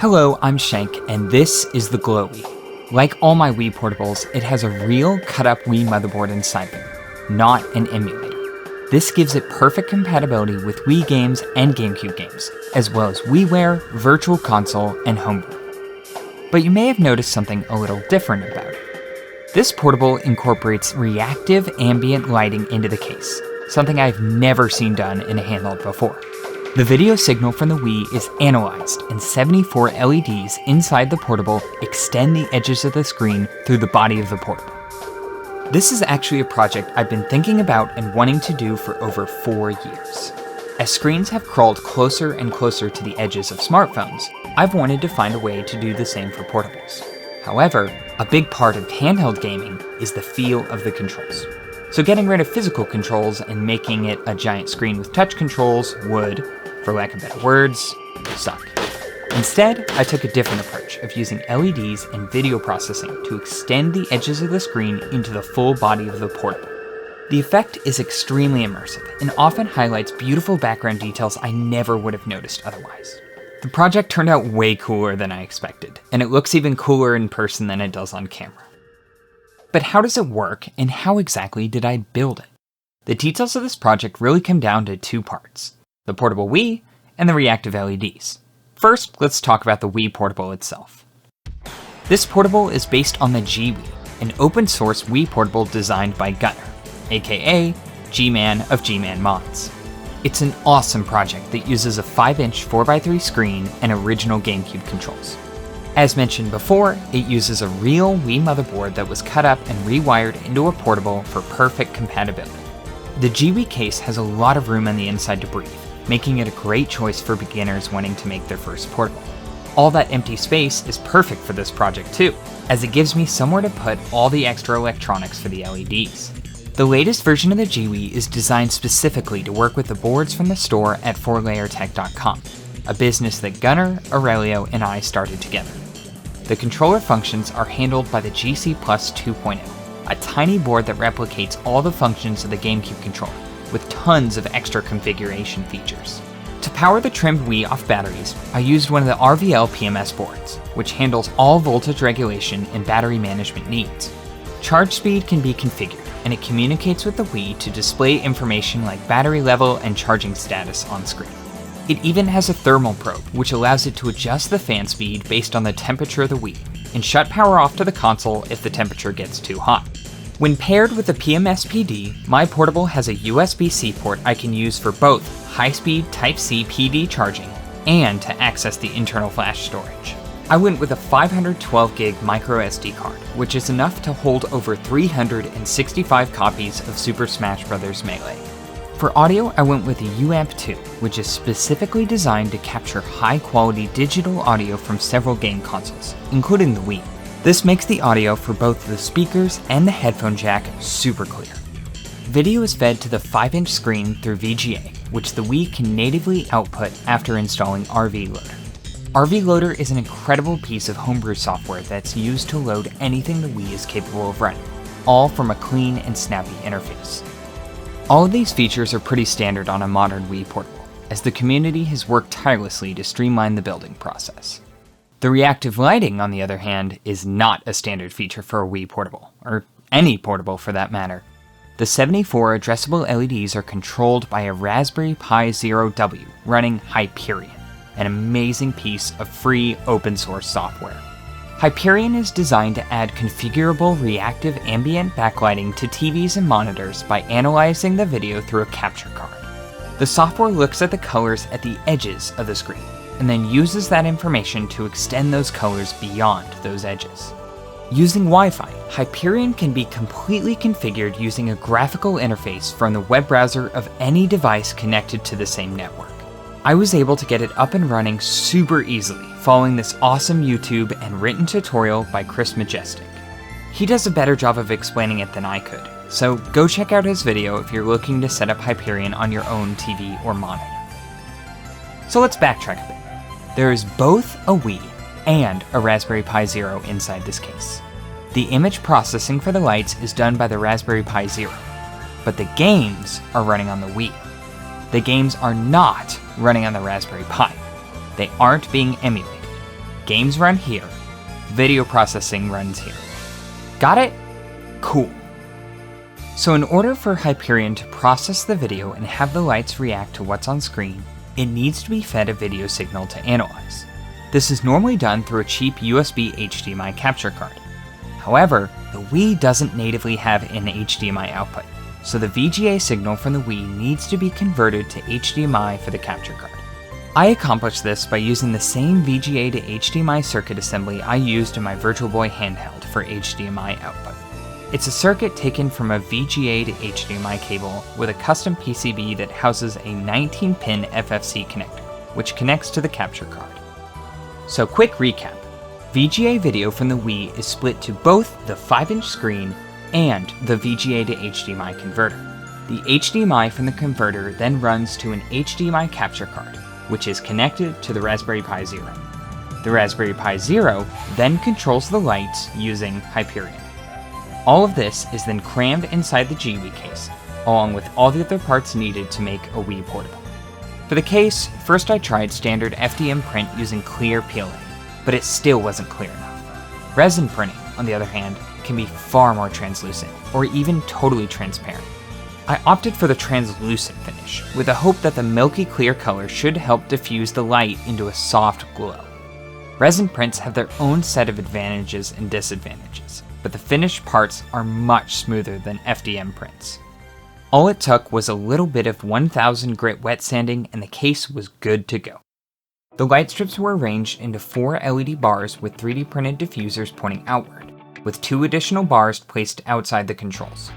Hello, I'm Shank, and this is the Glow Wii. Like all my Wii Portables, it has a real cut-up Wii motherboard inside them, not an emulator. This gives it perfect compatibility with Wii games and GameCube games, as well as WiiWare, Virtual Console, and Homebrew. But you may have noticed something a little different about it. This portable incorporates reactive ambient lighting into the case, something I've never seen done in a handheld before. The video signal from the Wii is analyzed, and 74 LEDs inside the portable extend the edges of the screen through the body of the portable. This is actually a project I've been thinking about and wanting to do for over 4 years. As screens have crawled closer and closer to the edges of smartphones, I've wanted to find a way to do the same for portables. However, a big part of handheld gaming is the feel of the controls. So getting rid of physical controls and making it a giant screen with touch controls would, for lack of better words, suck. Instead, I took a different approach of using LEDs and video processing to extend the edges of the screen into the full body of the portable. The effect is extremely immersive and often highlights beautiful background details I never would have noticed otherwise. The project turned out way cooler than I expected, and it looks even cooler in person than it does on camera. But how does it work, and how exactly did I build it? The details of this project really come down to 2 parts: the portable Wii and the reactive LEDs. First, let's talk about the Wii Portable itself. This portable is based on the G Wii, an open source Wii Portable designed by Gunner, aka G-Man of G-Man Mods. It's an awesome project that uses a 5-inch 4x3 screen and original GameCube controls. As mentioned before, it uses a real Wii motherboard that was cut up and rewired into a portable for perfect compatibility. The G Wii case has a lot of room on the inside to breathe, making it a great choice for beginners wanting to make their first portable. All that empty space is perfect for this project too, as it gives me somewhere to put all the extra electronics for the LEDs. The latest version of the G Wii is designed specifically to work with the boards from the store at 4layertech.com, a business that Gunner, Aurelio, and I started together. The controller functions are handled by the GC Plus 2.0, a tiny board that replicates all the functions of the GameCube controller, with tons of extra configuration features. To power the trimmed Wii off batteries, I used one of the RVL PMS boards, which handles all voltage regulation and battery management needs. Charge speed can be configured, and it communicates with the Wii to display information like battery level and charging status on screen. It even has a thermal probe, which allows it to adjust the fan speed based on the temperature of the Wii, and shut power off to the console if the temperature gets too hot. When paired with the PMS PD, my portable has a USB-C port I can use for both high-speed Type-C PD charging and to access the internal flash storage. I went with a 512GB microSD card, which is enough to hold over 365 copies of Super Smash Bros. Melee. For audio, I went with a UAMP2, which is specifically designed to capture high-quality digital audio from several game consoles, including the Wii. This makes the audio for both the speakers and the headphone jack super clear. Video is fed to the 5-inch screen through VGA, which the Wii can natively output after installing RV Loader. RV Loader is an incredible piece of homebrew software that's used to load anything the Wii is capable of running, all from a clean and snappy interface. All of these features are pretty standard on a modern Wii Portable, as the community has worked tirelessly to streamline the building process. The reactive lighting, on the other hand, is not a standard feature for a Wii Portable, or any portable for that matter. The 74 addressable LEDs are controlled by a Raspberry Pi Zero-W running Hyperion, an amazing piece of free open source software. Hyperion is designed to add configurable reactive ambient backlighting to TVs and monitors by analyzing the video through a capture card. The software looks at the colors at the edges of the screen, and then uses that information to extend those colors beyond those edges. Using Wi-Fi, Hyperion can be completely configured using a graphical interface from the web browser of any device connected to the same network. I was able to get it up and running super easily following this awesome YouTube and written tutorial by Majestic. He does a better job of explaining it than I could, so go check out his video if you're looking to set up Hyperion on your own TV or monitor. So let's backtrack a bit. There is both a Wii and a Raspberry Pi Zero inside this case. The image processing for the lights is done by the Raspberry Pi Zero, but the games are running on the Wii. The games are not running on the Raspberry Pi. They aren't being emulated. games run here, video processing runs here. Got it? Cool. So in order for Hyperion to process the video and have the lights react to what's on screen, it needs to be fed a video signal to analyze. This is normally done through a cheap USB HDMI capture card. However, the Wii doesn't natively have an HDMI output, so the VGA signal from the Wii needs to be converted to HDMI for the capture card. I accomplished this by using the same VGA to HDMI circuit assembly I used in my Virtual Boy handheld for HDMI output. It's a circuit taken from a VGA to HDMI cable with a custom PCB that houses a 19-pin FFC connector, which connects to the capture card. So quick recap, VGA video from the Wii is split to both the 5-inch screen and the VGA to HDMI converter. The HDMI from the converter then runs to an HDMI capture card, which is connected to the Raspberry Pi Zero. The Raspberry Pi Zero then controls the lights using Hyperion. All of this is then crammed inside the G-Wii case, along with all the other parts needed to make a Wii Portable. For the case, first I tried standard FDM print using clear PLA, but it still wasn't clear enough. Resin printing, on the other hand, can be far more translucent, or even totally transparent. I opted for the translucent finish, with the hope that the milky clear color should help diffuse the light into a soft glow. Resin prints have their own set of advantages and disadvantages, but the finished parts are much smoother than FDM prints. All it took was a little bit of 1000 grit wet sanding and the case was good to go. The light strips were arranged into 4 LED bars with 3D printed diffusers pointing outward, with 2 additional bars placed outside the controls.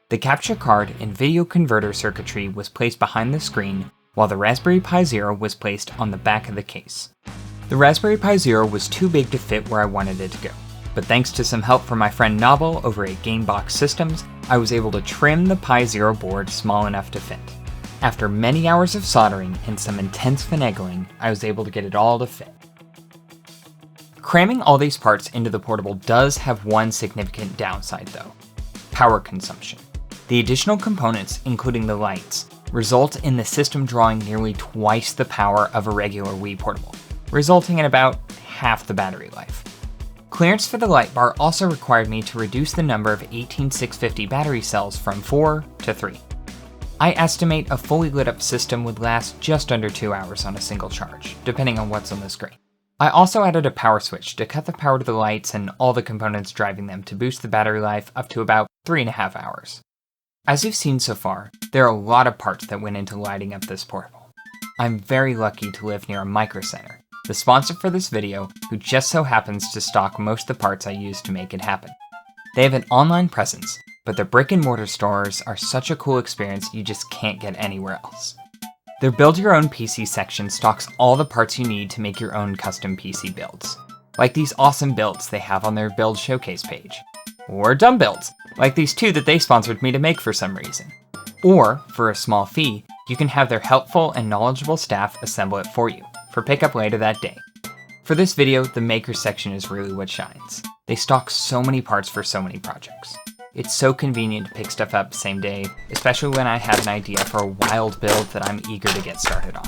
The capture card and video converter circuitry was placed behind the screen, while the Raspberry Pi Zero was placed on the back of the case. The Raspberry Pi Zero was too big to fit where I wanted it to go, but thanks to some help from my friend Novel over at Gamebox Systems, I was able to trim the Pi Zero board small enough to fit. After many hours of soldering and some intense finagling, I was able to get it all to fit. Cramming all these parts into the portable does have one significant downside though: power consumption. The additional components, including the lights, result in the system drawing nearly twice the power of a regular Wii Portable, resulting in about half the battery life. Clearance for the light bar also required me to reduce the number of 18650 battery cells from 4 to 3. I estimate a fully lit up system would last just under 2 hours on a single charge, depending on what's on the screen. I also added a power switch to cut the power to the lights and all the components driving them to boost the battery life up to about 3.5 hours. As you've seen so far, there are a lot of parts that went into lighting up this portable. I'm very lucky to live near a Micro Center, the sponsor for this video, who just so happens to stock most of the parts I use to make it happen. They have an online presence, but their brick and mortar stores are such a cool experience you just can't get anywhere else. Their Build Your Own PC section stocks all the parts you need to make your own custom PC builds, like these awesome builds they have on their build showcase page. Or dumb builds, like these 2 that they sponsored me to make for some reason. Or, for a small fee, you can have their helpful and knowledgeable staff assemble it for you, for pickup later that day. For this video, the maker section is really what shines. They stock so many parts for so many projects. It's so convenient to pick stuff up same day, especially when I have an idea for a wild build that I'm eager to get started on.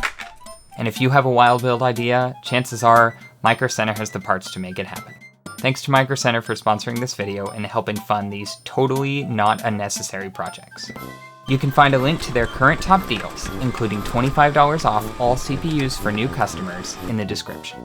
And if you have a wild build idea, chances are Micro Center has the parts to make it happen. Thanks to Micro Center for sponsoring this video and helping fund these totally not unnecessary projects. You can find a link to their current top deals, including $25 off all CPUs for new customers, in the description.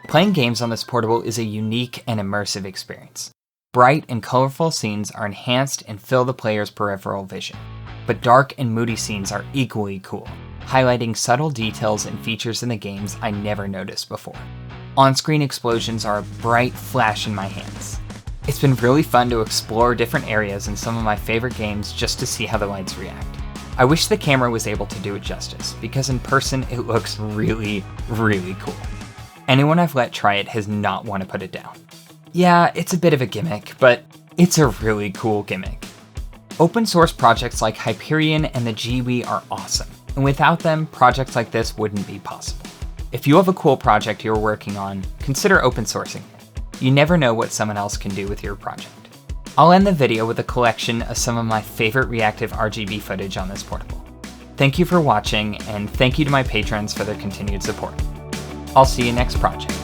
Playing games on this portable is a unique and immersive experience. Bright and colorful scenes are enhanced and fill the player's peripheral vision, but dark and moody scenes are equally cool, highlighting subtle details and features in the games I never noticed before. On-screen explosions are a bright flash in my hands. It's been really fun to explore different areas in some of my favorite games just to see how the lights react. I wish the camera was able to do it justice, because in person it looks really, really cool. Anyone I've let try it has not want to put it down. Yeah, it's a bit of a gimmick, but it's a really cool gimmick. Open source projects like Hyperion and the G-Wii are awesome, and without them, projects like this wouldn't be possible. If you have a cool project you're working on, consider open sourcing it. You never know what someone else can do with your project. I'll end the video with a collection of some of my favorite reactive RGB footage on this portable. Thank you for watching, and thank you to my patrons for their continued support. I'll see you next project.